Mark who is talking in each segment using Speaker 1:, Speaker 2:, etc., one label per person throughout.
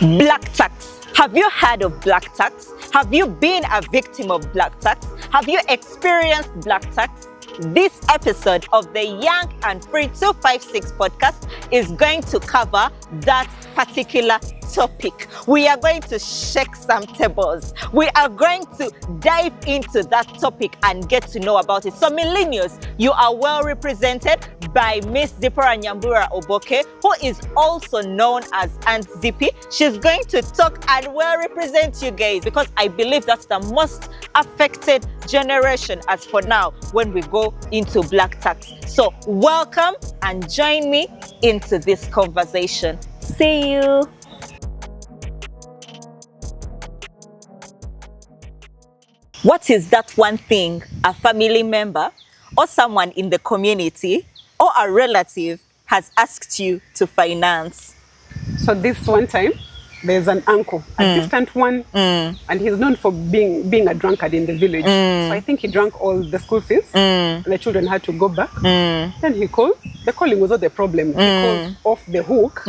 Speaker 1: Black tax. Have you heard of black tax? Have you been a victim of black tax? Have you experienced black tax? This episode of the Young and Free 256 podcast is going to cover that particular topic. We are going to shake some tables. We are going to dive into that topic and get to know about it. So Millennials, you are well represented by Miss Ziporah Nyambura Oboke, who is also known as Aunt Zippy. She's going to talk and well represent you guys because I believe that's the most affected generation as for now when we go into black tax. So welcome and join me into this conversation. See you. What is that one thing a family member or someone in the community or a relative has asked you to finance?
Speaker 2: So this one time, there's an uncle, a distant one, and he's known for being a drunkard in the village. So I think he drank all the school fees, and the children had to go back. Then he called. The calling was not the problem. He called off the hook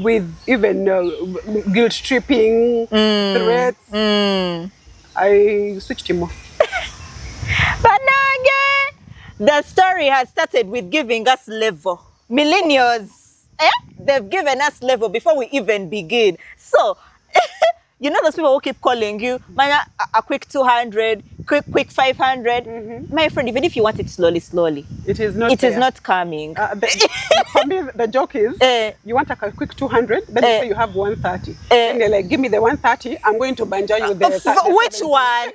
Speaker 2: with even guilt tripping, threats. I switched him off.
Speaker 1: But now again, the story has started with giving us level. Millennials, they've given us level before we even begin. So, you know those people who keep calling you, a quick 200, quick 500. My friend, even if you want it slowly,
Speaker 2: it is not.
Speaker 1: It is not coming.
Speaker 2: For me, the joke is, you want a quick 200, then you say you have 130. And they're like, give me the 130, I'm going to banja you the
Speaker 1: which one?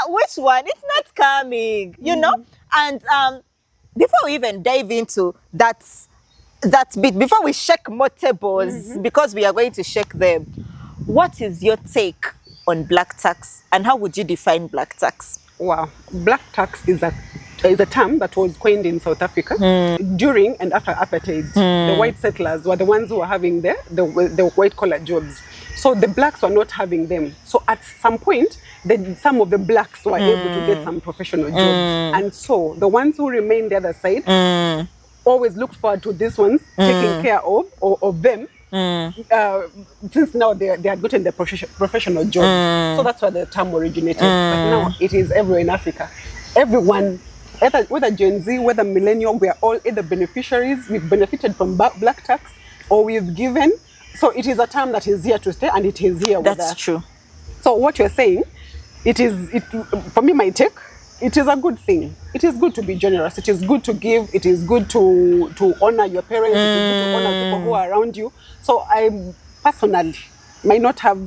Speaker 1: Which one? It's not coming, you know? And before we even dive into that bit, before we shake more tables, because we are going to shake them, what is your take on black tax and how would you define black tax?
Speaker 2: Wow, black tax is a term that was coined in South Africa during and after apartheid. The white settlers were the ones who were having the white collar jobs. So the blacks were not having them. So at some point, some of the blacks were able to get some professional jobs. And so the ones who remained the other side always looked forward to these ones taking care of them. Since now they had gotten the professional jobs. So that's where the term originated. But now it is everywhere in Africa. Everyone, whether Gen Z, whether Millennial, we are all either beneficiaries, we've benefited from black tax, or we've given. So it is a term that is here to stay, and it is here with us.
Speaker 1: That's true.
Speaker 2: So what you're saying, for me, my take, it is a good thing. It is good to be generous. It is good to give. It is good to honor your parents. It is good to honor people who are around you. So I personally might not have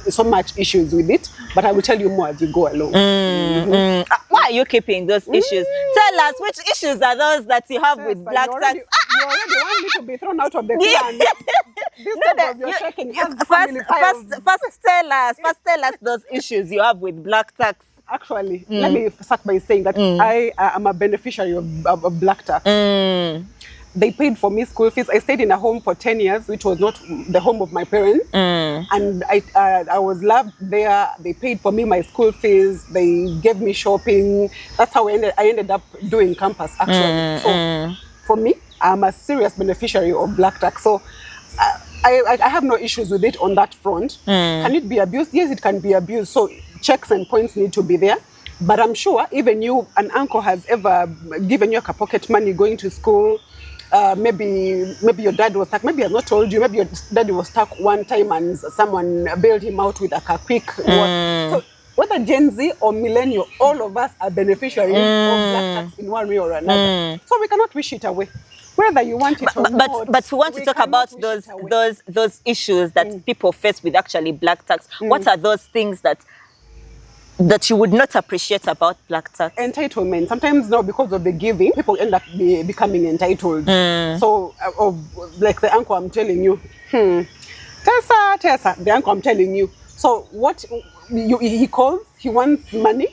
Speaker 2: so much issues with it, but I will tell you more as we go along.
Speaker 1: Why are you keeping those issues? Tell us, which issues are those that you have with black tax?
Speaker 2: You already want me to be thrown out of the clan. You're shaking.
Speaker 1: First tell us those issues you have with black tax.
Speaker 2: Actually, let me start by saying that I am a beneficiary of black tax. They paid for me school fees. I stayed in a home for 10 years, which was not the home of my parents. And I was loved there. They paid for me my school fees. They gave me shopping. That's how I ended up doing campus, actually. So for me, I'm a serious beneficiary of black tax. So I have no issues with it on that front. Can it be abused? Yes, it can be abused. So checks and points need to be there. But I'm sure even an uncle has ever given you a pocket money going to school. Maybe your dad was stuck. Maybe I've not told you. Maybe your dad was stuck one time and someone bailed him out with a quick. So whether Gen Z or Millennial, all of us are beneficiaries of black tax in one way or another. So we cannot wish it away. Whether you want it or not.
Speaker 1: But we want to talk about those issues that people face with actually black tax. What are those things that you would not appreciate about black tax?
Speaker 2: Entitlement. Sometimes now, because of the giving, people end up becoming entitled. So, like the uncle I'm telling you, Tessa, the uncle I'm telling you. So what he calls, he wants money.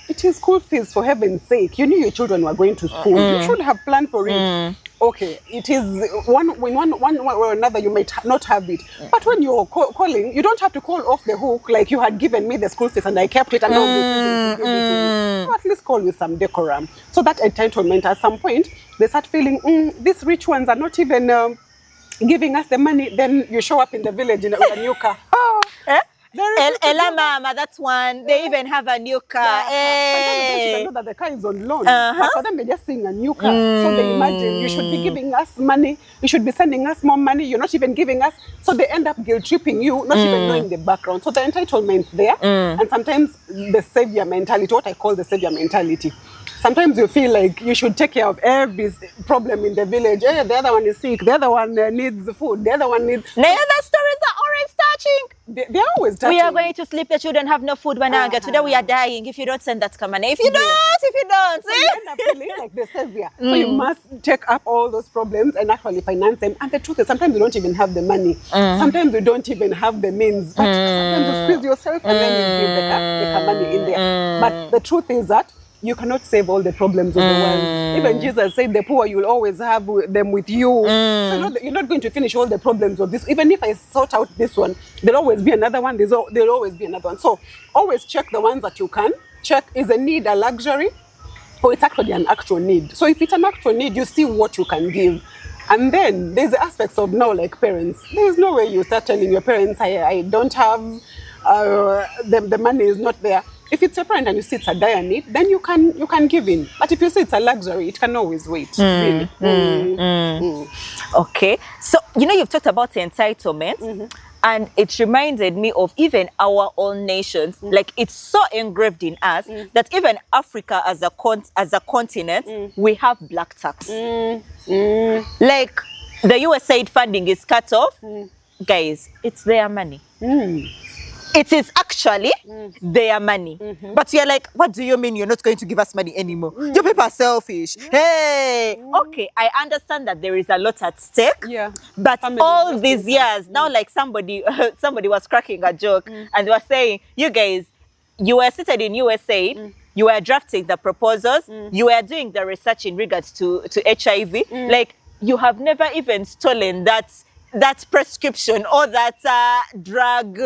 Speaker 2: It is school fees, for heaven's sake. You knew your children were going to school. You should have planned for it. Okay, it is one or another, you might not have it. But when you're calling, you don't have to call off the hook like you had given me the school fees and I kept it and now this is so at least call with some decorum. So that entitlement, at some point, they start feeling, these rich ones are not even giving us the money, then you show up in the village with a new car. Oh,
Speaker 1: Ella Mama, that's one. They even have a new car.
Speaker 2: Sometimes they don't even know that the car is on loan. But for them, they're just seeing a new car. So they imagine you should be giving us money. You should be sending us more money. You're not even giving us. So they end up guilt-tripping you, not even knowing the background. So the entitlement there. And sometimes the savior mentality, what I call the savior mentality. Sometimes you feel like you should take care of every problem in the village. The other one is sick. The other one needs food. The other one needs...
Speaker 1: The other stories are always touching.
Speaker 2: They're always touching.
Speaker 1: We are going to sleep. The children have no food when I get today. We are dying. If you don't send that money. If you don't.
Speaker 2: So you end up feeling like the savior. So you must take up all those problems and actually finance them. And the truth is, sometimes you don't even have the money. Sometimes you don't even have the means. But sometimes you squeeze yourself and then you give the money in there. But the truth is that you cannot save all the problems of the world. Even Jesus said the poor, you'll always have them with you. So you're not going to finish all the problems of this. Even if I sort out this one, there'll always be another one. There'll always be another one. So always check the ones that you can. Check, is a need a luxury or it's actually an actual need? So if it's an actual need, you see what you can give. And then there's the aspects of now, like parents. There's no way you start telling your parents, I don't have, the money is not there. If it's a parent and you see it's a dire need, then you can give in. But if you see it's a luxury, it can always wait. Really.
Speaker 1: Okay. So, you've talked about entitlement, and it reminded me of even our own nations. Like, it's so engraved in us that even Africa as a continent, we have black tax. Like, the USAID funding is cut off. Guys, it's their money. It is actually their money. But you're like, what do you mean you're not going to give us money anymore? You people are selfish. Hey, okay, I understand that there is a lot at stake. But all these years, now like somebody was cracking a joke and they were saying, you guys, you were seated in USAID, you were drafting the proposals, you were doing the research in regards to HIV. Like, you have never even stolen that prescription or that drug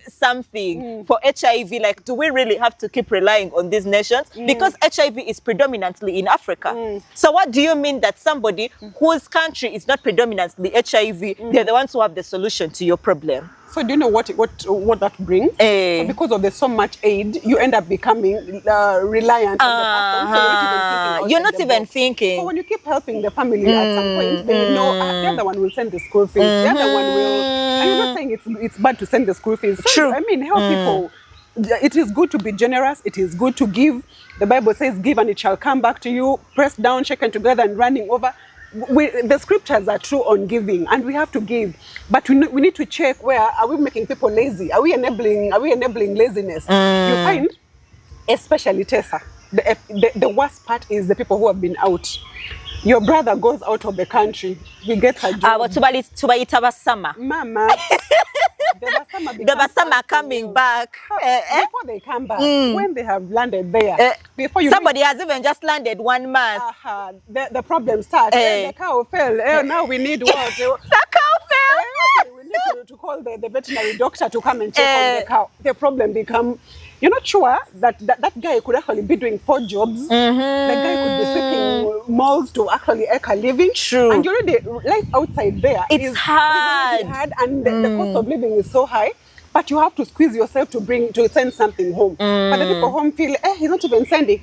Speaker 1: something for HIV. Like, do we really have to keep relying on these nations? Because HIV is predominantly in Africa. So what do you mean that somebody whose country is not predominantly HIV, they're the ones who have the solution to your problem?
Speaker 2: So do you know what that brings? So because of the so much aid, you end up becoming reliant on the person. So
Speaker 1: you're not even thinking.
Speaker 2: So when you keep helping the family at some point, then you know the other one will send the school fees. The other one will. And you're not saying it's bad to send the school fees. So,
Speaker 1: True.
Speaker 2: I mean, help people. It is good to be generous. It is good to give. The Bible says, "Give and it shall come back to you, pressed down, shaken together, and running over." The scriptures are true on giving, and we have to give, but we need to check, where are we making people lazy? Are we enabling laziness? You find, especially Tessa, the worst part is the people who have been out. Your brother goes out of the country, he gets a job. Mama.
Speaker 1: The Basama coming back.
Speaker 2: Before they come back, when they have landed there, before
Speaker 1: somebody has even just landed 1 month.
Speaker 2: The problem starts. The cow fell. Now we need what?
Speaker 1: The cow fell.
Speaker 2: We need to call the veterinary doctor to come and check on the cow. The problem becomes, you're not sure that guy could actually be doing 4 jobs. The guy could be sweeping malls to actually make a living.
Speaker 1: True.
Speaker 2: And you already, life outside there is
Speaker 1: hard.
Speaker 2: And the cost of living is so high. But you have to squeeze yourself to send something home. But the people home feel, he's not even sending.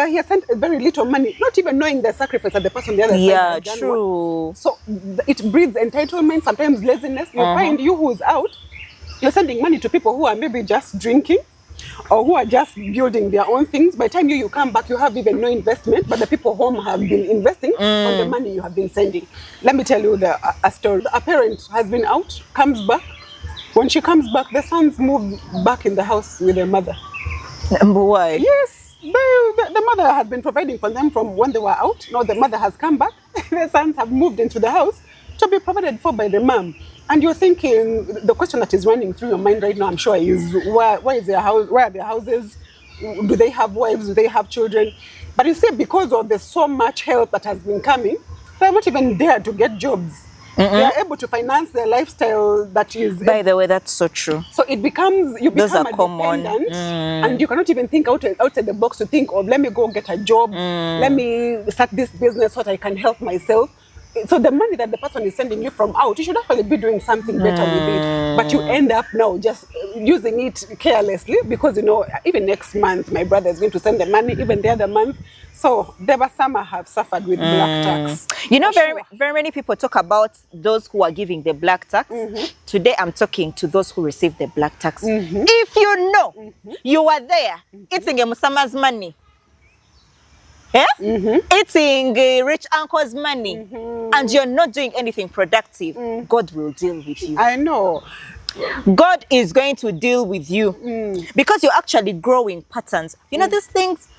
Speaker 2: He has sent very little money, not even knowing the sacrifice that the person on the other side has done.
Speaker 1: True.
Speaker 2: So it breeds entitlement, sometimes laziness. You find you who's out, you're sending money to people who are maybe just drinking, or who are just building their own things. By the time you come back, you have even no investment, but the people home have been investing on the money you have been sending. Let me tell you a story. A parent has been out, comes back. When she comes back, the sons moved back in the house with their mother.
Speaker 1: Why?
Speaker 2: Yes, the mother has been providing for them from when they were out. Now the mother has come back. The sons have moved into the house to be provided for by the mom. And you're thinking, the question that is running through your mind right now, I'm sure, is where is their house? Where are their houses? Do they have wives? Do they have children? But you see, because of the so much help that has been coming, they're not even there to get jobs. They are able to finance their lifestyle that is...
Speaker 1: By the way, that's so true.
Speaker 2: So it becomes, you
Speaker 1: Those
Speaker 2: become
Speaker 1: are
Speaker 2: a
Speaker 1: common.
Speaker 2: dependent, and you cannot even think outside the box to think of, let me go get a job, let me start this business so that I can help myself. So the money that the person is sending you from out, you should actually be doing something better with it. But you end up now just using it carelessly because, even next month, my brother is going to send the money, even the other month. So Devasama have suffered with black tax.
Speaker 1: Very many people talk about those who are giving the black tax. Today, I'm talking to those who receive the black tax. If you know you are there eating a Musama's money, eating rich uncle's money, and you're not doing anything productive, God will deal with you.
Speaker 2: I know.
Speaker 1: God is going to deal with you because you're actually growing patterns. These things,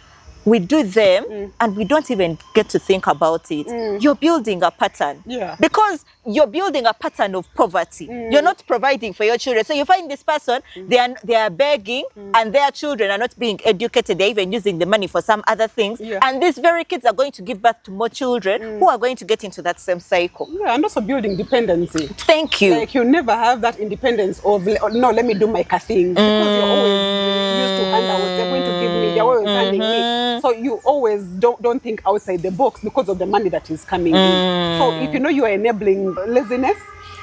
Speaker 1: we do them and we don't even get to think about it. You're building a pattern.
Speaker 2: Yeah.
Speaker 1: Because you're building a pattern of poverty. You're not providing for your children. So you find this person, they are begging and their children are not being educated. They're even using the money for some other things.
Speaker 2: Yeah.
Speaker 1: And these very kids are going to give birth to more children who are going to get into that same cycle.
Speaker 2: Yeah, and also building dependency.
Speaker 1: Thank you.
Speaker 2: Like you never have that independence of, no, let me do my thing. Because you're always used to hand out what they're going to give me. They're always handing me. So you always don't think outside the box because of the money that is coming in. So if you are enabling laziness,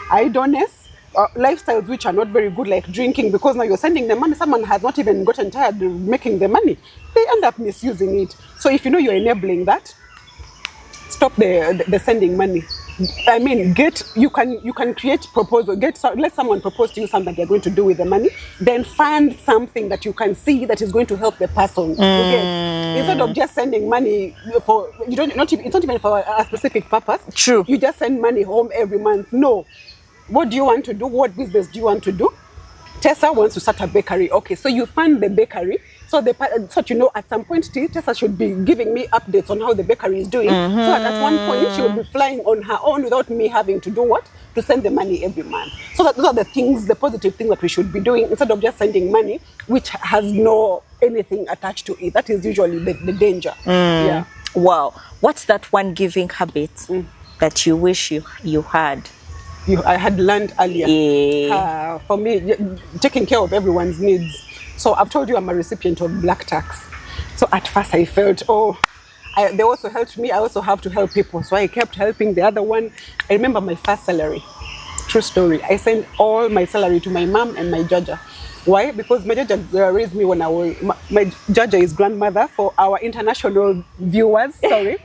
Speaker 2: idleness, lifestyles which are not very good, like drinking, because now you're sending the money, someone has not even gotten tired of making the money, they end up misusing it. So if you're enabling that, stop the sending money. I mean, you can create proposal. Let someone propose to you something they're going to do with the money. Then find something that you can see that is going to help the person. Okay? Instead of just sending money for it's not even for a specific purpose.
Speaker 1: True.
Speaker 2: You just send money home every month. No. What do you want to do? What business do you want to do? Tessa wants to start a bakery. Okay, so you fund the bakery. So at some point, Tessa should be giving me updates on how the bakery is doing. So at one point, she will be flying on her own without me having to do what? To send the money every month. So those are the positive things that we should be doing instead of just sending money, which has no anything attached to it. That is usually the danger. Yeah.
Speaker 1: Wow. What's that one giving habit that you wish you had?
Speaker 2: I had learned earlier.
Speaker 1: Yeah.
Speaker 2: For me, taking care of everyone's needs. So I've told you I'm a recipient of black tax. So at first I felt, they also helped me. I also have to help people. So I kept helping the other one. I remember my first salary. True story. I sent all my salary to my mom and my Jaja. Why? Because my Jaja raised me when I was... My Jaja is grandmother for our international viewers. Sorry.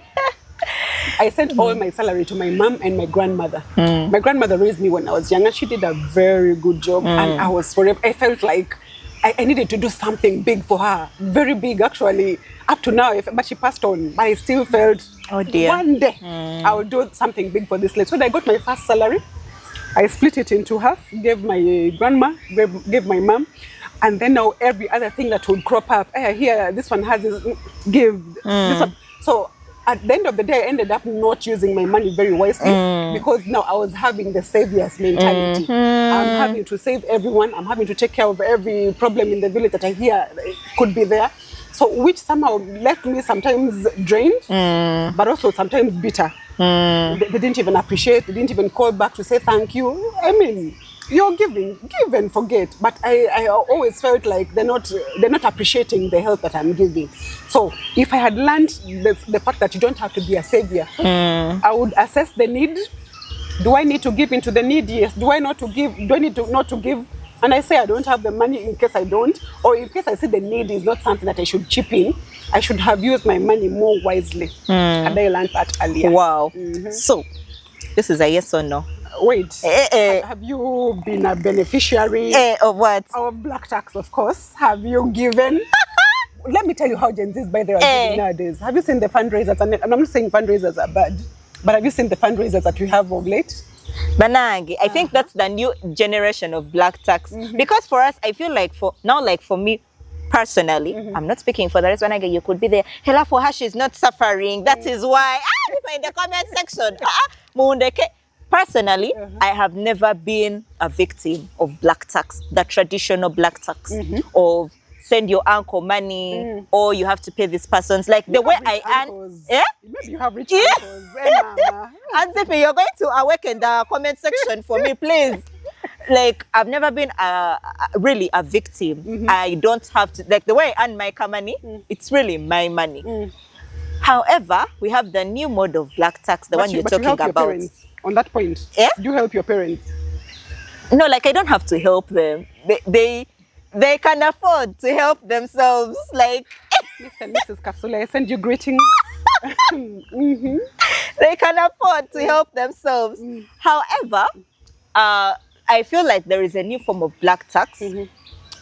Speaker 2: I sent all my salary to my mom and my grandmother. My grandmother raised me when I was younger. She did a very good job. And I felt like I needed to do something big for her. Very big, actually, up to now. But she passed on. But I still felt,
Speaker 1: oh dear,
Speaker 2: one day I will do something big for this lady. So when I got my first salary, I split it into half, gave my grandma, gave my mom. And then now every other thing that would crop up, here, this one has this, give. This one. So at the end of the day, I ended up not using my money very wisely because now I was having the savior's mentality. I'm having to save everyone. I'm having to take care of every problem in the village that I hear could be there. So which somehow left me sometimes drained, but also sometimes bitter. They didn't even appreciate. They didn't even call back to say thank you. I mean, you're giving, give and forget. But I always felt like they're not appreciating the help that I'm giving. So if I had learned the fact that you don't have to be a savior, I would assess the need. Do I need to give into the need? Yes. Do I not to give? Do I need to not to give? And I say I don't have the money in case I don't, or in case I see the need is not something that I should chip in, I should have used my money more wisely. And I learned that earlier.
Speaker 1: Wow. So this is a yes or no?
Speaker 2: Wait, have you been a beneficiary?
Speaker 1: Of what?
Speaker 2: Of black tax, of course. Have you given? Let me tell you how Gen Z's, by the way, are giving nowadays. Have you seen the fundraisers? And I'm not saying fundraisers are bad, but have you seen the fundraisers that we have of late?
Speaker 1: Banangi, I think that's the new generation of black tax. Because for us, I feel like for me personally, I'm not speaking for the rest. Banangi, you could be there. Hela for her, she's not suffering. That is why. In the comment section. Personally, I have never been a victim of black tax, the traditional black tax of send your uncle money or you have to pay this person's like the way I earn.
Speaker 2: Maybe you have rich uncles.
Speaker 1: And Zippy, you're going to awaken the comment section for me, please. Like, I've never been really a victim. I don't have to, like the way I earn my money, it's really my money. However, we have the new mode of black tax, the one you're talking
Speaker 2: help your
Speaker 1: about.
Speaker 2: Parents on that point.
Speaker 1: Yeah?
Speaker 2: Do you help your parents?
Speaker 1: No, like I don't have to help them. They can afford to help themselves. Like
Speaker 2: Mr. and Mrs. Kasula, I send you greetings.
Speaker 1: they can afford to help themselves. However, I feel like there is a new form of black tax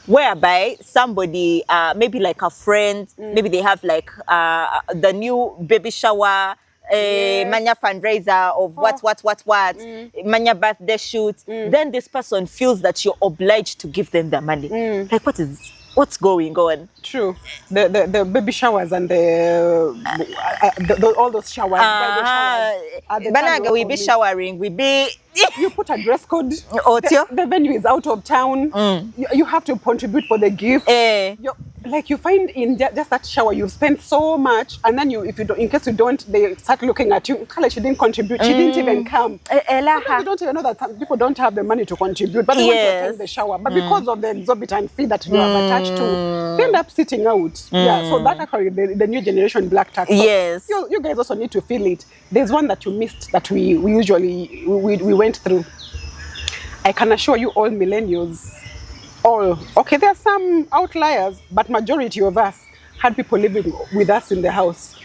Speaker 1: whereby somebody, maybe like a friend, maybe they have like the new baby shower, mania fundraiser of what, mania birthday shoot. Then this person feels that you're obliged to give them the money. Like what's going on?
Speaker 2: True. The baby showers and all those showers.
Speaker 1: Banaga, we be showering, we be.
Speaker 2: You put a dress code.
Speaker 1: The
Speaker 2: venue is out of town. You have to contribute for the gift. Like you find in just that shower, you've spent so much, and then if you don't, in case you don't, they start looking at you. She didn't contribute. She didn't even come. You don't even know that some people don't have the money to contribute, but they want to attend the shower. But because of the exorbitant fee that you have attached to, they end up sitting out. Yeah, so that actually the new generation black tax. So
Speaker 1: yes,
Speaker 2: you guys also need to feel it. There's one that you missed that we usually went through. I can assure you, all millennials. Okay, there are some outliers, but majority of us had people living with us in the house.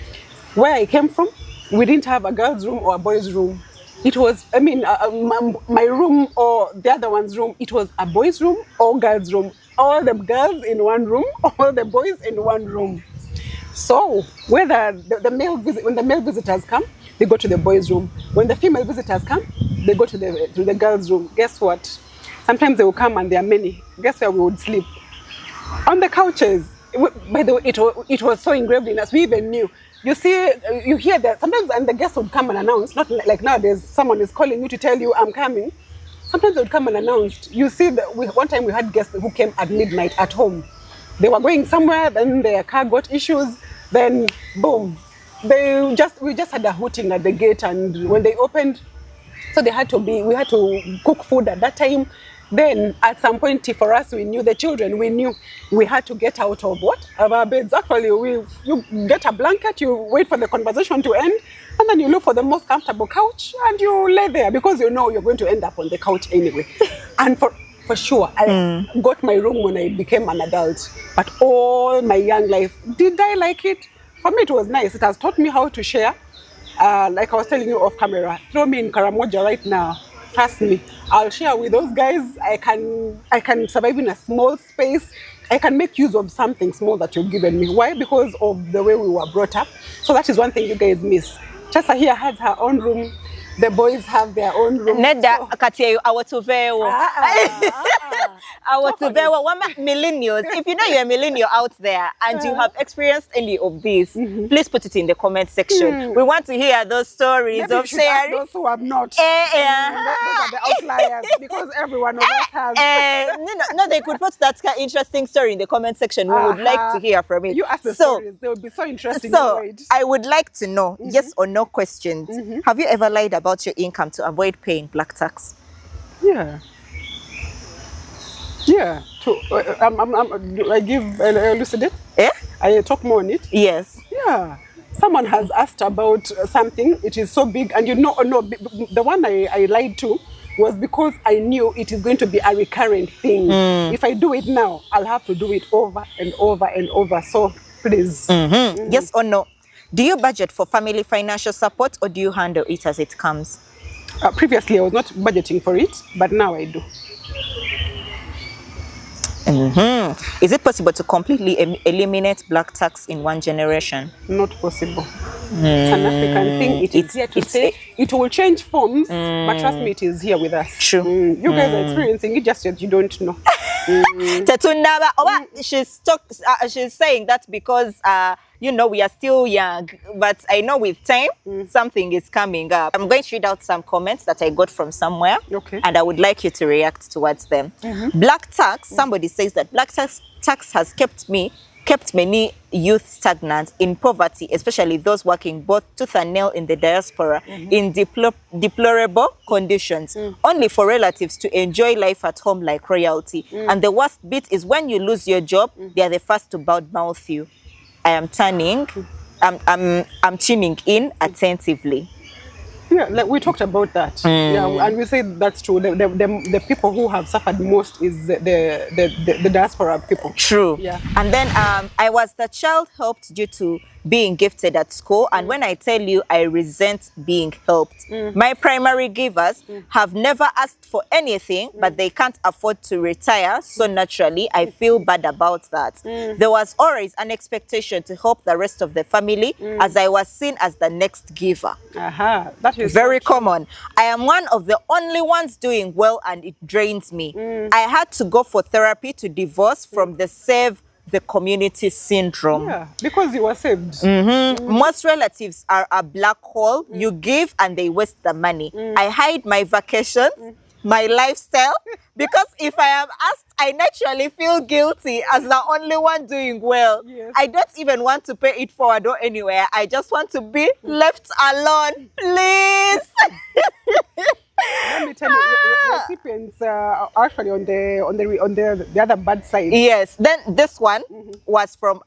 Speaker 2: Where I came from, we didn't have a girl's room or a boy's room. It was, my room or the other one's room, it was a boy's room or girl's room. All the girls in one room, all the boys in one room. So whether when the male visitors come, they go to the boys' room. When the female visitors come, they go to the girls' room. Guess what? Sometimes they will come and there are many. Guess where we would sleep? On the couches. By the way, it was so engraved in us. We even knew. You see, you hear that sometimes, and the guests would come and announce. Not like nowadays, someone is calling you to tell you, I'm coming. Sometimes they would come and announce. You see, one time we had guests who came at midnight at home. They were going somewhere, then their car got issues, then boom. We just had a hooting at the gate, and when they opened, so we had to cook food at that time. Then at some point for us, we knew the children, we knew we had to get out of our beds. Actually, you get a blanket, you wait for the conversation to end, and then you look for the most comfortable couch and you lay there because you know you're going to end up on the couch anyway. And for sure, I got my room when I became an adult, but all my young life, did I like it? For me, it was nice. It has taught me how to share. Like I was telling you off camera, throw me in Karamoja right now. Trust me, I'll share with those guys. I can survive in a small space. I can make use of something small that you've given me. Why? Because of the way we were brought up. So that is one thing you guys miss. Chasa here has her own room. The boys have their own room.
Speaker 1: Neda Katia, our Tuvewa. Our Tuvewa, millennials. If you know you're a millennial out there and you have experienced any of these, please put it in the comment section. We want to hear those stories.
Speaker 2: Maybe
Speaker 1: of sharing.
Speaker 2: Those who have not. Those are the outliers because everyone of us has.
Speaker 1: No, they could put that interesting story in the comment section. We would like to hear from it.
Speaker 2: You ask the stories. They would be so interesting.
Speaker 1: So I would like to know, yes or no questions. Have you ever lied about your income to avoid paying black tax?
Speaker 2: Yeah. I give elucidate.
Speaker 1: Yeah.
Speaker 2: I talk more on it.
Speaker 1: Yes.
Speaker 2: Yeah. Someone has asked about something. It is so big, and the one I lied to was because I knew it is going to be a recurrent thing. If I do it now, I'll have to do it over and over and over. So please.
Speaker 1: Yes or no? Do you budget for family financial support or do you handle it as it comes?
Speaker 2: Previously, I was not budgeting for it, but now I do.
Speaker 1: Is it possible to completely eliminate black tax in one generation?
Speaker 2: Not possible. It's an African thing. It is here to stay. It will change forms, but trust me, it is here with us.
Speaker 1: True.
Speaker 2: You guys are experiencing it, just yet you don't know.
Speaker 1: She's saying that because we are still young, but I know with time something is coming up. I'm going to read out some comments that I got from somewhere, and I would like you to react towards them. Black tax. Somebody says that black tax has kept many youth stagnant in poverty, especially those working both tooth and nail in the diaspora in deplorable conditions, only for relatives to enjoy life at home like royalty. And the worst bit is when you lose your job, they are the first to badmouth you. I am turning I'm tuning in attentively.
Speaker 2: Yeah, like we talked about that. Yeah, and we say that's true. The people who have suffered most is the diaspora people.
Speaker 1: True.
Speaker 2: Yeah.
Speaker 1: And then I was the child helped due to being gifted at school. And when I tell you I resent being helped, my primary givers have never asked for anything, but they can't afford to retire. So naturally, I feel bad about that. There was always an expectation to help the rest of the family as I was seen as the next giver.
Speaker 2: Aha, that is
Speaker 1: Very common. I am one of the only ones doing well and it drains me. I had to go for therapy to divorce from the save the community syndrome.
Speaker 2: Yeah, because you were saved.
Speaker 1: Most relatives are a black hole. You give and they waste the money. I hide my vacations, my lifestyle, because if I am asked, I naturally feel guilty as the only one doing well.
Speaker 2: Yes.
Speaker 1: I don't even want to pay it forward or anywhere. I just want to be left alone, please.
Speaker 2: Let me tell you, the recipients are actually on the other bad side.
Speaker 1: Yes. Then this one was from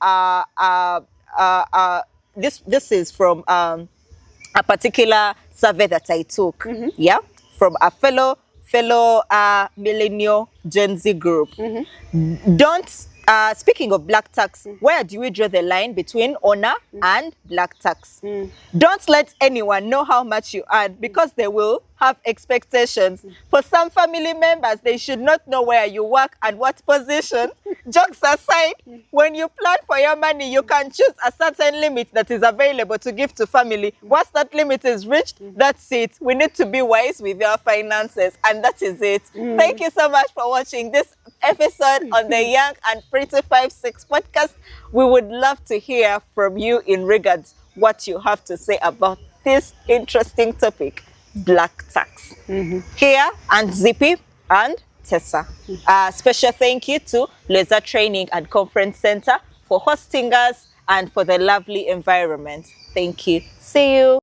Speaker 1: this is from a particular survey that I took. Yeah, from a fellow millennial Gen Z group. Don't speaking of black tax, where do we draw the line between honor and black tax? Don't let anyone know how much you earn because they will have expectations. For some family members, they should not know where you work and what position. Jokes aside, when you plan for your money, you can choose a certain limit that is available to give to family. Once that limit is reached, that's it. We need to be wise with our finances, and that is it. Thank you so much for watching this episode on the Young and Pretty 5-6 podcast. We would love to hear from you in regards what you have to say about this interesting topic, black tax. Here and Zippy and Tessa. Special thank you to Laser Training and Conference Center for hosting us and for the lovely environment. Thank you. See you.